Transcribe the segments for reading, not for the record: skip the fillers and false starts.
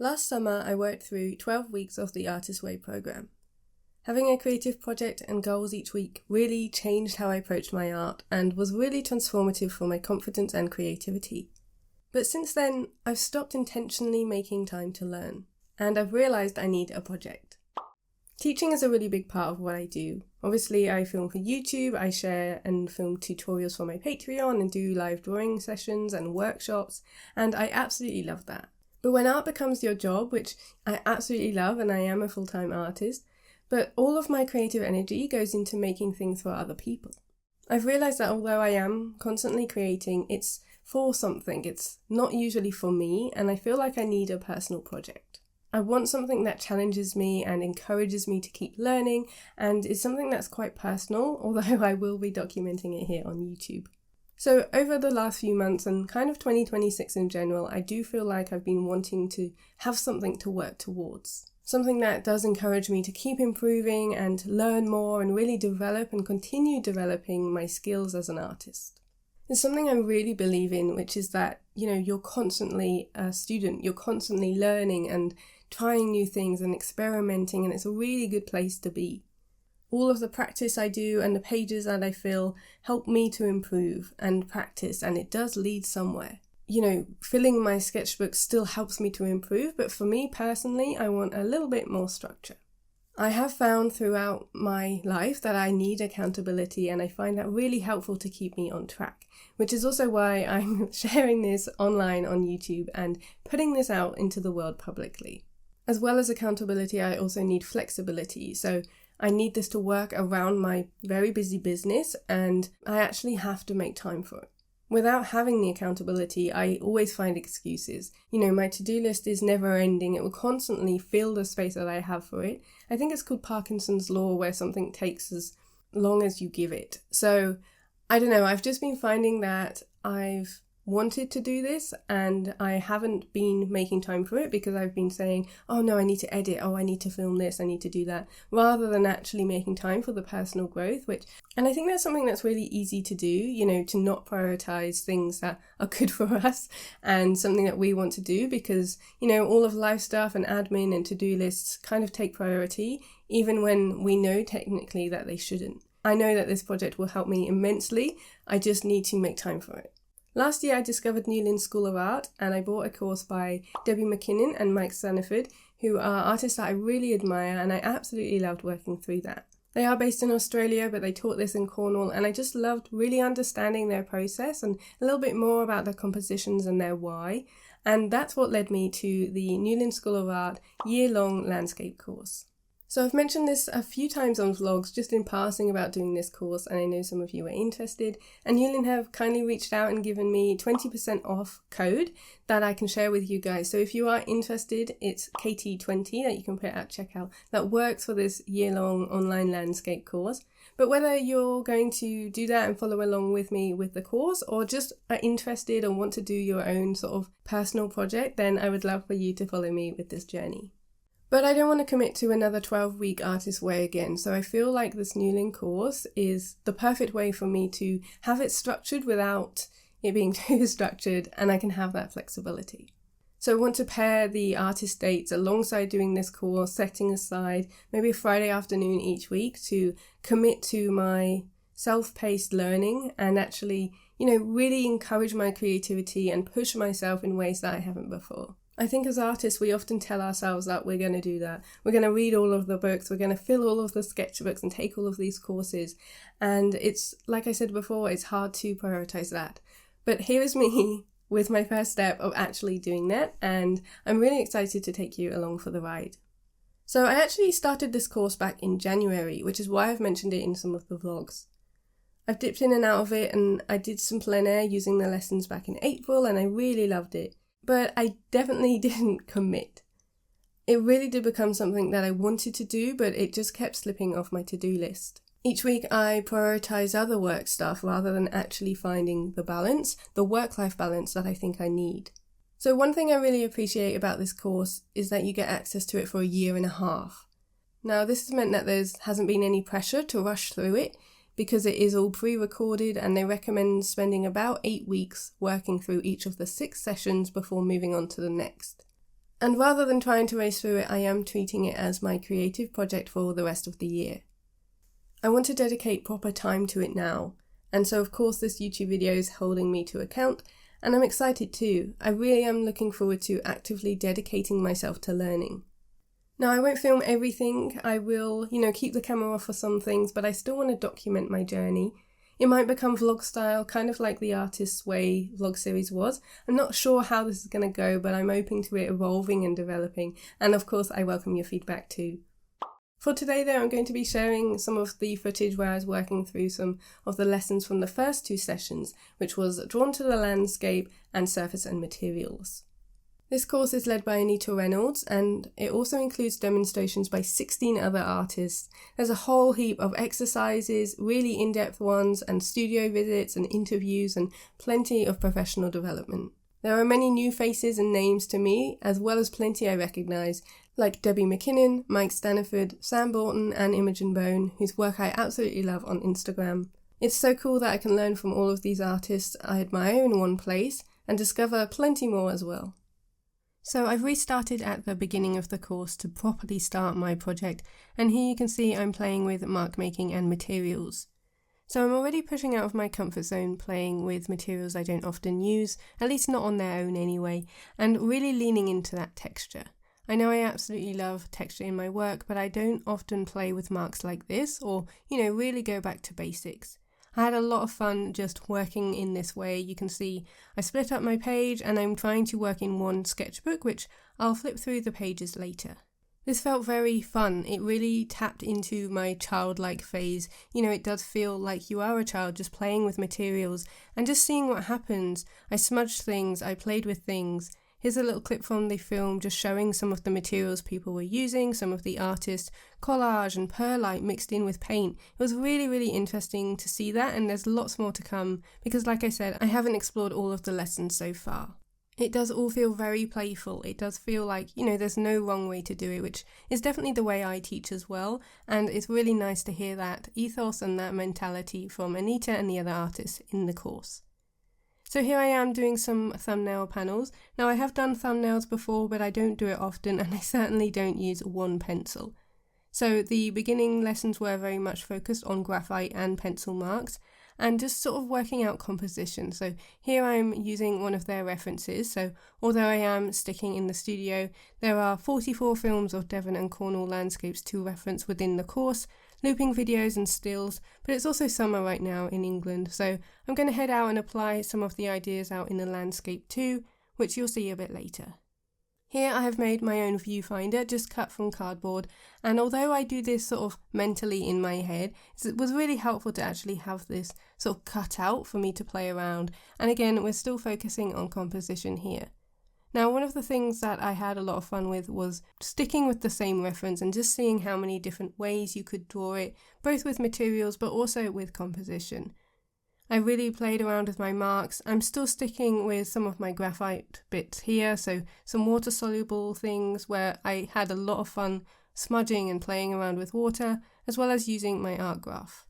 Last summer, I worked through 12 weeks of the Artist Way program. Having a creative project and goals each week really changed how I approached my art and was really transformative for my confidence and creativity. But since then, I've stopped intentionally making time to learn, and I've realised I need a project. Teaching is a really big part of what I do. Obviously, I film for YouTube, I share and film tutorials for my Patreon and do live drawing sessions and workshops, and I absolutely love that. But when art becomes your job, which I absolutely love and I am a full-time artist, but all of my creative energy goes into making things for other people. I've realised that although I am constantly creating, it's for something. It's not usually for me, and I feel like I need a personal project. I want something that challenges me and encourages me to keep learning, and is something that's quite personal, although I will be documenting it here on YouTube. So over the last few months and kind of 2026 in general, I do feel like I've been wanting to have something to work towards. Something that does encourage me to keep improving and learn more and really develop and continue developing my skills as an artist. There's something I really believe in, which is that, you're constantly a student, you're constantly learning and trying new things and experimenting, and it's a really good place to be. All of the practice I do and the pages that I fill help me to improve and practice, and it does lead somewhere. Filling my sketchbook still helps me to improve, but for me personally, I want a little bit more structure. I have found throughout my life that I need accountability, and I find that really helpful to keep me on track, which is also why I'm sharing this online on YouTube and putting this out into the world publicly. As well as accountability, I also need flexibility, so I need this to work around my very busy business, and I actually have to make time for it. Without having the accountability, I always find excuses. My to-do list is never ending. It will constantly fill the space that I have for it. I think it's called Parkinson's law, where something takes as long as you give it. So, I don't know, I've just been finding that I've wanted to do this and I haven't been making time for it because I've been saying, oh no, I need to edit, oh I need to film this, I need to do that, rather than actually making time for the personal growth, and I think that's something that's really easy to do, to not prioritize things that are good for us and something that we want to do because, all of life stuff and admin and to-do lists kind of take priority, even when we know technically that they shouldn't. I know that this project will help me immensely, I just need to make time for it. Last year I discovered Newlyn School of Art and I bought a course by Debbie McKinnon and Mike Sanford, who are artists that I really admire, and I absolutely loved working through that. They are based in Australia, but they taught this in Cornwall, and I just loved really understanding their process and a little bit more about their compositions and their why, and that's what led me to the Newlyn School of Art year-long landscape course. So I've mentioned this a few times on vlogs just in passing about doing this course, and I know some of you are interested, and Newlyn have kindly reached out and given me 20% off code that I can share with you guys. So if you are interested, it's KT20 that you can put at checkout that works for this year-long online landscape course. But whether you're going to do that and follow along with me with the course, or just are interested or want to do your own sort of personal project, then I would love for you to follow me with this journey. But I don't want to commit to another 12-week Artist Way again, so I feel like this Newlyn course is the perfect way for me to have it structured without it being too structured, and I can have that flexibility. So I want to pair the artist dates alongside doing this course, setting aside maybe a Friday afternoon each week to commit to my self-paced learning and actually, really encourage my creativity and push myself in ways that I haven't before. I think as artists, we often tell ourselves that we're going to do that. We're going to read all of the books, we're going to fill all of the sketchbooks and take all of these courses. And it's, like I said before, it's hard to prioritize that. But here is me with my first step of actually doing that, and I'm really excited to take you along for the ride. So I actually started this course back in January, which is why I've mentioned it in some of the vlogs. I've dipped in and out of it, and I did some plein air using the lessons back in April, and I really loved it. But I definitely didn't commit. It really did become something that I wanted to do, but it just kept slipping off my to-do list. Each week I prioritize other work stuff rather than actually finding the balance, the work-life balance that I think I need. So one thing I really appreciate about this course is that you get access to it for a year and a half. Now this has meant that there hasn't been any pressure to rush through it, because it is all pre-recorded, and they recommend spending about 8 weeks working through each of the 6 sessions before moving on to the next. And rather than trying to race through it, I am treating it as my creative project for the rest of the year. I want to dedicate proper time to it now, and so of course this YouTube video is holding me to account, and I'm excited too. I really am looking forward to actively dedicating myself to learning. Now, I won't film everything. I will, keep the camera off for some things, but I still want to document my journey. It might become vlog style, kind of like the Artist's Way vlog series was. I'm not sure how this is going to go, but I'm open to it evolving and developing. And of course, I welcome your feedback too. For today though, I'm going to be sharing some of the footage where I was working through some of the lessons from the first 2 sessions, which was Drawn to the Landscape and Surface and Materials. This course is led by Anita Reynolds, and it also includes demonstrations by 16 other artists. There's a whole heap of exercises, really in-depth ones, and studio visits and interviews, and plenty of professional development. There are many new faces and names to me, as well as plenty I recognise, like Debbie McKinnon, Mike Staniford, Sam Borton, and Imogen Bone, whose work I absolutely love on Instagram. It's so cool that I can learn from all of these artists I admire in one place, and discover plenty more as well. So I've restarted at the beginning of the course to properly start my project, and here you can see I'm playing with mark making and materials. So I'm already pushing out of my comfort zone playing with materials I don't often use, at least not on their own anyway, and really leaning into that texture. I know I absolutely love texture in my work, but I don't often play with marks like this or, really go back to basics. I had a lot of fun just working in this way. You can see I split up my page and I'm trying to work in one sketchbook, which I'll flip through the pages later. This felt very fun. It really tapped into my childlike phase. It does feel like you are a child just playing with materials and just seeing what happens. I smudged things, I played with things. Here's a little clip from the film just showing some of the materials people were using, some of the artists, collage and perlite mixed in with paint. It was really, really interesting to see that, and there's lots more to come because, like I said, I haven't explored all of the lessons so far. It does all feel very playful. It does feel like, there's no wrong way to do it, which is definitely the way I teach as well, and it's really nice to hear that ethos and that mentality from Anita and the other artists in the course. So here I am doing some thumbnail panels. Now I have done thumbnails before, but I don't do it often, and I certainly don't use one pencil. So the beginning lessons were very much focused on graphite and pencil marks, and just sort of working out composition. So here I'm using one of their references. So although I am sticking in the studio, there are 44 films of Devon and Cornwall landscapes to reference within the course, looping videos and stills, but it's also summer right now in England, so I'm going to head out and apply some of the ideas out in the landscape too, which you'll see a bit later. Here I have made my own viewfinder, just cut from cardboard, and although I do this sort of mentally in my head, it was really helpful to actually have this sort of cut out for me to play around, and again we're still focusing on composition here. Now, one of the things that I had a lot of fun with was sticking with the same reference and just seeing how many different ways you could draw it, both with materials but also with composition. I really played around with my marks. I'm still sticking with some of my graphite bits here, so some water-soluble things where I had a lot of fun smudging and playing around with water, as well as using my art graph.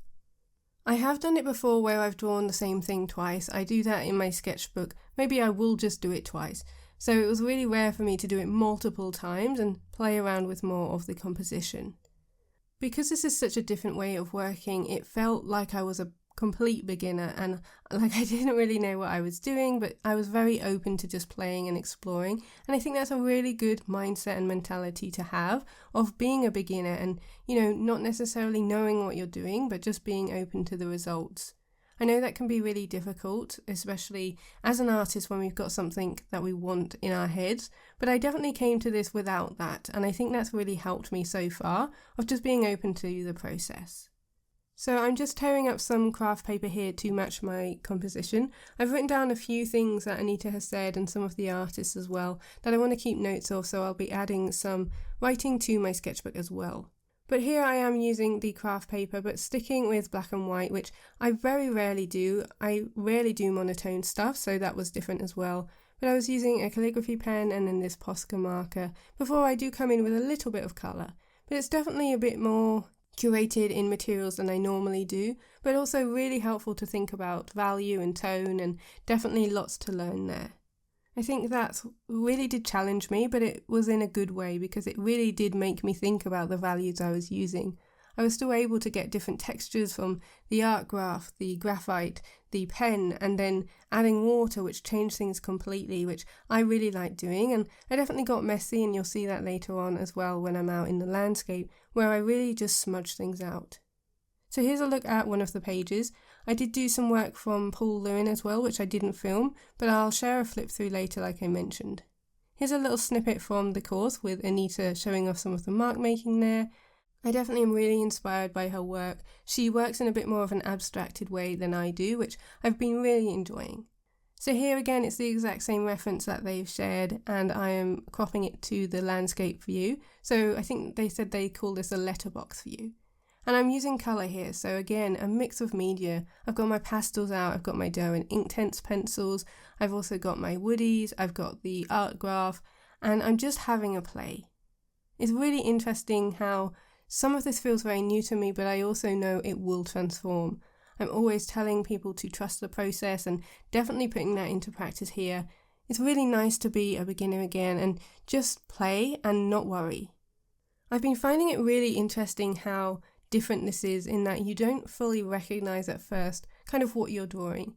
I have done it before where I've drawn the same thing twice. I do that in my sketchbook. Maybe I will just do it twice. So it was really rare for me to do it multiple times and play around with more of the composition. Because this is such a different way of working, it felt like I was a complete beginner and like I didn't really know what I was doing, but I was very open to just playing and exploring. And I think that's a really good mindset and mentality to have of being a beginner and, not necessarily knowing what you're doing, but just being open to the results. I know that can be really difficult, especially as an artist when we've got something that we want in our heads, but I definitely came to this without that, and I think that's really helped me so far, of just being open to the process. So I'm just tearing up some craft paper here to match my composition. I've written down a few things that Anita has said and some of the artists as well that I want to keep notes of, so I'll be adding some writing to my sketchbook as well. But here I am using the craft paper, but sticking with black and white, which I very rarely do. I rarely do monotone stuff, so that was different as well. But I was using a calligraphy pen and then this Posca marker before I do come in with a little bit of colour. But it's definitely a bit more curated in materials than I normally do, but also really helpful to think about value and tone, and definitely lots to learn there. I think that really did challenge me, but it was in a good way because it really did make me think about the values I was using. I was still able to get different textures from the art graph, the graphite, the pen, and then adding water, which changed things completely, which I really like doing. And I definitely got messy, and you'll see that later on as well when I'm out in the landscape, where I really just smudge things out. So here's a look at one of the pages. I did do some work from Paul Lewin as well, which I didn't film, but I'll share a flip through later like I mentioned. Here's a little snippet from the course with Anita showing off some of the mark making there. I definitely am really inspired by her work. She works in a bit more of an abstracted way than I do, which I've been really enjoying. So here again, it's the exact same reference that they've shared, and I am cropping it to the landscape view. So I think they said they call this a letterbox view. And I'm using colour here, so again, a mix of media. I've got my pastels out, I've got my Derwent Inktense pencils, I've also got my woodies, I've got the art graph, and I'm just having a play. It's really interesting how some of this feels very new to me, but I also know it will transform. I'm always telling people to trust the process and definitely putting that into practice here. It's really nice to be a beginner again and just play and not worry. I've been finding it really interesting how different this is in that you don't fully recognise at first kind of what you're drawing.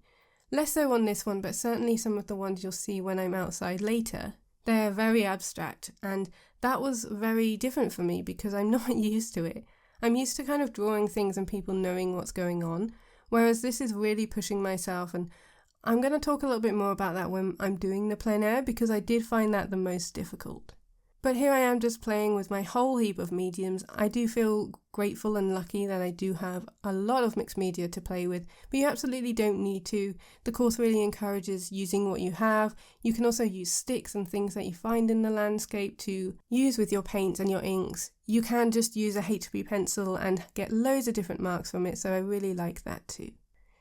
Less so on this one, but certainly some of the ones you'll see when I'm outside later. They're very abstract, and that was very different for me because I'm not used to it. I'm used to kind of drawing things and people knowing what's going on, whereas this is really pushing myself, and I'm going to talk a little bit more about that when I'm doing the plein air because I did find that the most difficult. But here I am just playing with my whole heap of mediums. I do feel grateful and lucky that I do have a lot of mixed media to play with, but you absolutely don't need to. The course really encourages using what you have. You can also use sticks and things that you find in the landscape to use with your paints and your inks. You can just use a HB pencil and get loads of different marks from it, so I really like that too.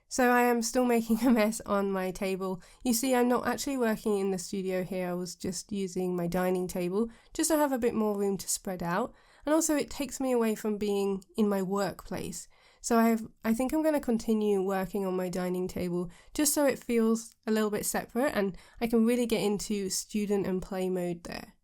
So I am still making a mess on my table. You see, I'm not actually working in the studio here. I was just using my dining table just to have a bit more room to spread out. And also it takes me away from being in my workplace. So I think I'm going to continue working on my dining table just so it feels a little bit separate and I can really get into student and play mode there.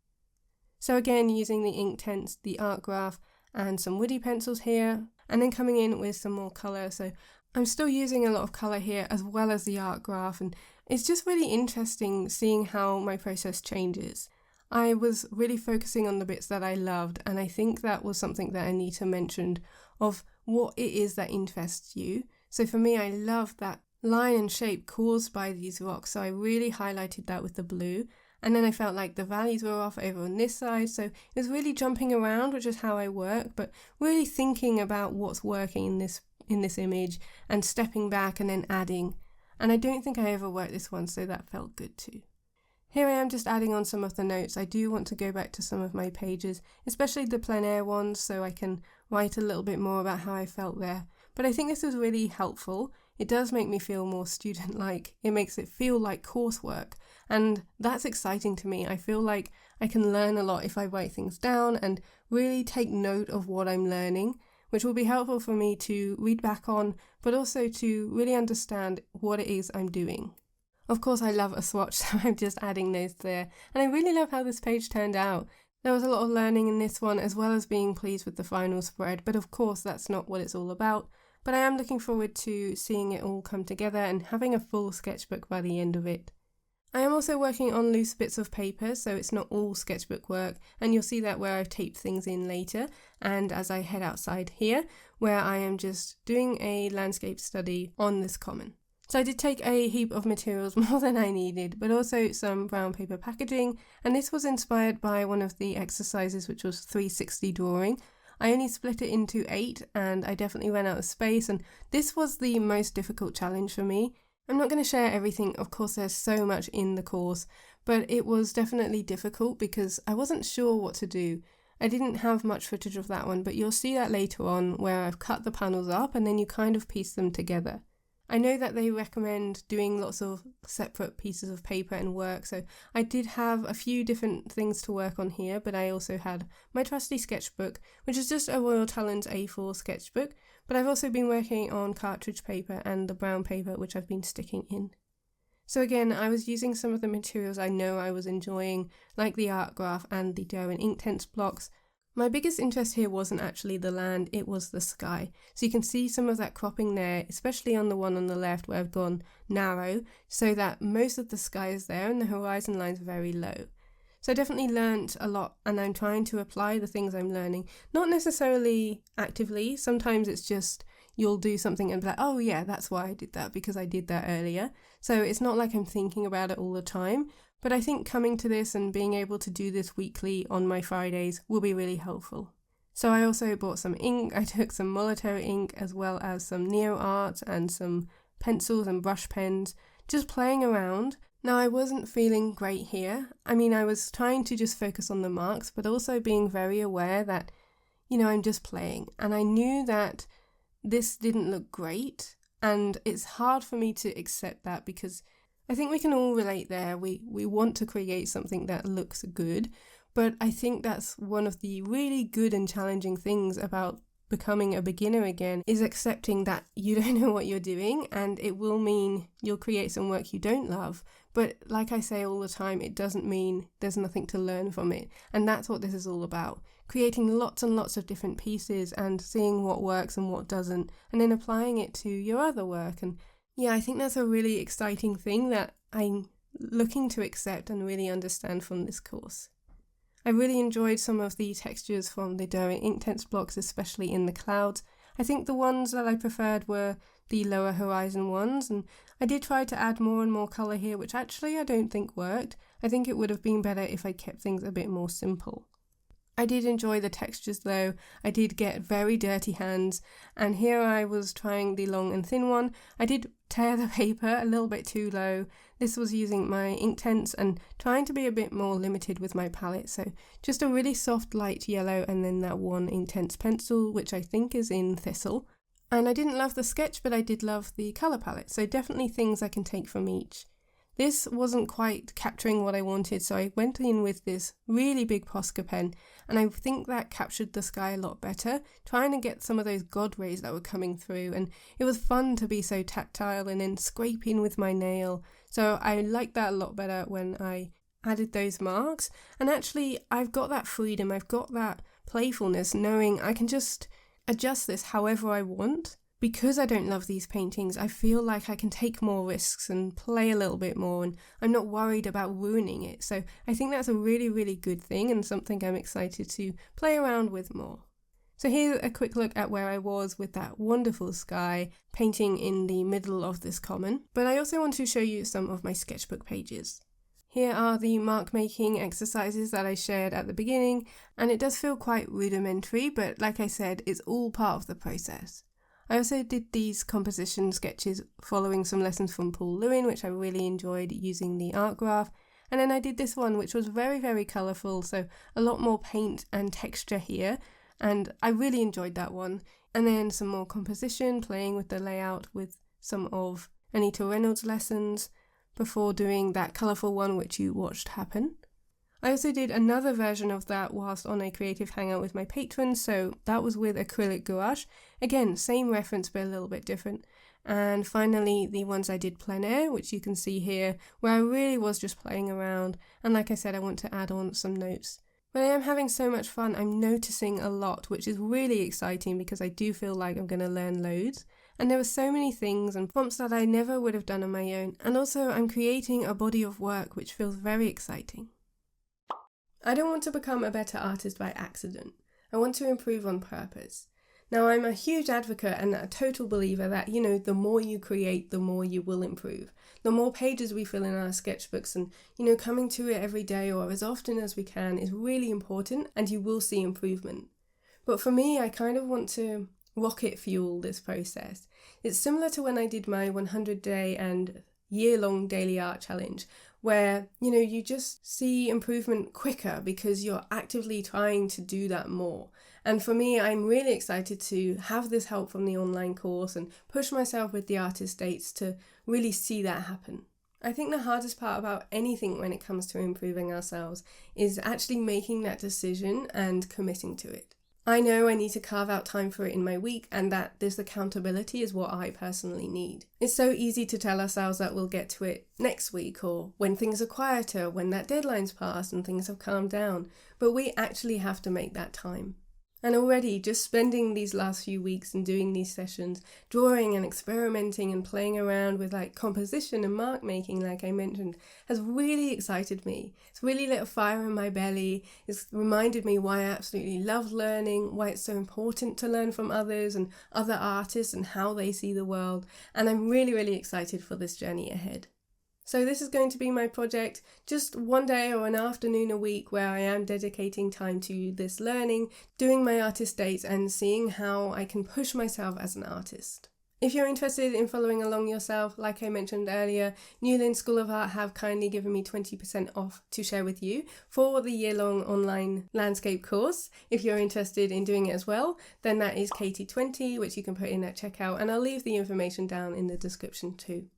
So again, using the Inktense, the art graph, and some woody pencils here, and then coming in with some more colour. So I'm still using a lot of colour here as well as the art graph, and it's just really interesting seeing how my process changes. I was really focusing on the bits that I loved, and I think that was something that Anita mentioned of what it is that interests you. So for me, I love that line and shape caused by these rocks, so I really highlighted that with the blue. And then I felt like the values were off over on this side, so it was really jumping around, which is how I work, but really thinking about what's working in this image and stepping back and then adding. And I don't think I ever worked this one, so that felt good too. Here I am just adding on some of the notes. I do want to go back to some of my pages, especially the plein air ones, so I can write a little bit more about how I felt there. But I think this was really helpful. It does make me feel more student-like. It makes it feel like coursework. And that's exciting to me. I feel like I can learn a lot if I write things down and really take note of what I'm learning, which will be helpful for me to read back on, but also to really understand what it is I'm doing. Of course, I love a swatch, so I'm just adding those there. And I really love how this page turned out. There was a lot of learning in this one, as well as being pleased with the final spread, but of course that's not what it's all about. But I am looking forward to seeing it all come together and having a full sketchbook by the end of it. I am also working on loose bits of paper, so it's not all sketchbook work, and you'll see that where I've taped things in later, and as I head outside here, where I am just doing a landscape study on this common. So I did take a heap of materials, more than I needed, but also some brown paper packaging, and this was inspired by one of the exercises, which was 360 drawing. I only split it into 8, and I definitely ran out of space, and this was the most difficult challenge for me. I'm not going to share everything, of course there's so much in the course, but it was definitely difficult because I wasn't sure what to do. I didn't have much footage of that one, but you'll see that later on where I've cut the panels up and then you kind of piece them together. I know that they recommend doing lots of separate pieces of paper and work, so I did have a few different things to work on here, but I also had my trusty sketchbook, which is just a Royal Talens A4 sketchbook, but I've also been working on cartridge paper and the brown paper, which I've been sticking in. So again, I was using some of the materials I know I was enjoying, like the art graph and the dough and Inktense blocks. My biggest interest here wasn't actually the land, it was the sky. So you can see some of that cropping there, especially on the one on the left where I've gone narrow, so that most of the sky is there and the horizon line's very low. So I definitely learnt a lot, and I'm trying to apply the things I'm learning, not necessarily actively. Sometimes it's just you'll do something and be like, oh yeah, that's why I did that, because I did that earlier. So it's not like I'm thinking about it all the time, but I think coming to this and being able to do this weekly on my Fridays will be really helpful. So I also bought some ink. I took some Molitor ink as well as some Neo Art and some pencils and brush pens, just playing around. Now, I wasn't feeling great here. I mean, I was trying to just focus on the marks, but also being very aware that, I'm just playing. And I knew that this didn't look great, and it's hard for me to accept that, because I think we can all relate there. We want to create something that looks good, but I think that's one of the really good and challenging things about becoming a beginner again, is accepting that you don't know what you're doing, and it will mean you'll create some work you don't love. But like I say all the time, it doesn't mean there's nothing to learn from it. And that's what this is all about. Creating lots and lots of different pieces and seeing what works and what doesn't, and then applying it to your other work. And yeah, I think that's a really exciting thing that I'm looking to accept and really understand from this course. I really enjoyed some of the textures from the dough and Inktense blocks, especially in the clouds. I think the ones that I preferred were the lower horizon ones, and I did try to add more and more colour here, which actually I don't think worked. I think it would have been better if I kept things a bit more simple. I did enjoy the textures though. I did get very dirty hands, and here I was trying the long and thin one. I did tear the paper a little bit too low. This was using my Inktense and trying to be a bit more limited with my palette, so just a really soft light yellow and then that one Inktense pencil, which I think is in Thistle. And I didn't love the sketch, but I did love the colour palette, so definitely things I can take from each. This wasn't quite capturing what I wanted, so I went in with this really big Posca pen, and I think that captured the sky a lot better, trying to get some of those God rays that were coming through, and it was fun to be so tactile and then scraping with my nail, so I liked that a lot better when I added those marks. And actually I've got that freedom, I've got that playfulness, knowing I can just adjust this however I want. Because I don't love these paintings, I feel like I can take more risks and play a little bit more, and I'm not worried about ruining it. So I think that's a really, really good thing, and something I'm excited to play around with more. So here's a quick look at where I was with that wonderful sky, painting in the middle of this common. But I also want to show you some of my sketchbook pages. Here are the mark making exercises that I shared at the beginning, and it does feel quite rudimentary, but like I said, it's all part of the process. I also did these composition sketches following some lessons from Paul Lewin, which I really enjoyed using the art graph. And then I did this one, which was very, very colourful, so a lot more paint and texture here. And I really enjoyed that one. And then some more composition, playing with the layout with some of Anita Reynolds' lessons before doing that colourful one which you watched happen. I also did another version of that whilst on a creative hangout with my patrons, so that was with acrylic gouache. Again, same reference but a little bit different. And finally, the ones I did plein air, which you can see here, where I really was just playing around. And like I said, I want to add on some notes. When I am having so much fun, I'm noticing a lot, which is really exciting because I do feel like I'm going to learn loads. And there were so many things and prompts that I never would have done on my own. And also I'm creating a body of work which feels very exciting. I don't want to become a better artist by accident. I want to improve on purpose. Now, I'm a huge advocate and a total believer that, the more you create, the more you will improve. The more pages we fill in our sketchbooks and, coming to it every day or as often as we can is really important, and you will see improvement. But for me, I kind of want to rocket fuel this process. It's similar to when I did my 100-day and year-long daily art challenge, where, you just see improvement quicker because you're actively trying to do that more. And for me, I'm really excited to have this help from the online course and push myself with the artist dates to really see that happen. I think the hardest part about anything when it comes to improving ourselves is actually making that decision and committing to it. I know I need to carve out time for it in my week, and that this accountability is what I personally need. It's so easy to tell ourselves that we'll get to it next week, or when things are quieter, when that deadline's passed and things have calmed down, but we actually have to make that time. And already, just spending these last few weeks and doing these sessions, drawing and experimenting and playing around with composition and mark making, like I mentioned, has really excited me. It's really lit a fire in my belly. It's reminded me why I absolutely love learning, why it's so important to learn from others and other artists and how they see the world. And I'm really, really excited for this journey ahead. So this is going to be my project, just one day or an afternoon a week where I am dedicating time to this learning, doing my artist dates and seeing how I can push myself as an artist. If you're interested in following along yourself, like I mentioned earlier, Newlyn School of Art have kindly given me 20% off to share with you for the year-long online landscape course. If you're interested in doing it as well, then that is KT20, which you can put in at checkout, and I'll leave the information down in the description too.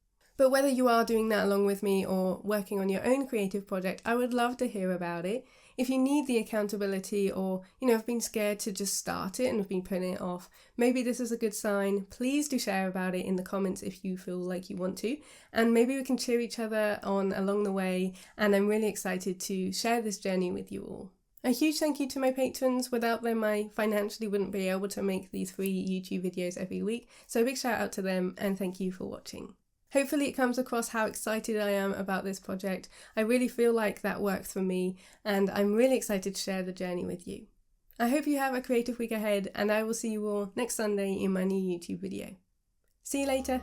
But whether you are doing that along with me or working on your own creative project, I would love to hear about it. If you need the accountability or, have been scared to just start it and have been putting it off, maybe this is a good sign. Please do share about it in the comments if you feel like you want to. And maybe we can cheer each other on along the way. And I'm really excited to share this journey with you all. A huge thank you to my patrons. Without them, I financially wouldn't be able to make these free YouTube videos every week. So a big shout out to them and thank you for watching. Hopefully it comes across how excited I am about this project. I really feel like that works for me, and I'm really excited to share the journey with you. I hope you have a creative week ahead, and I will see you all next Sunday in my new YouTube video. See you later!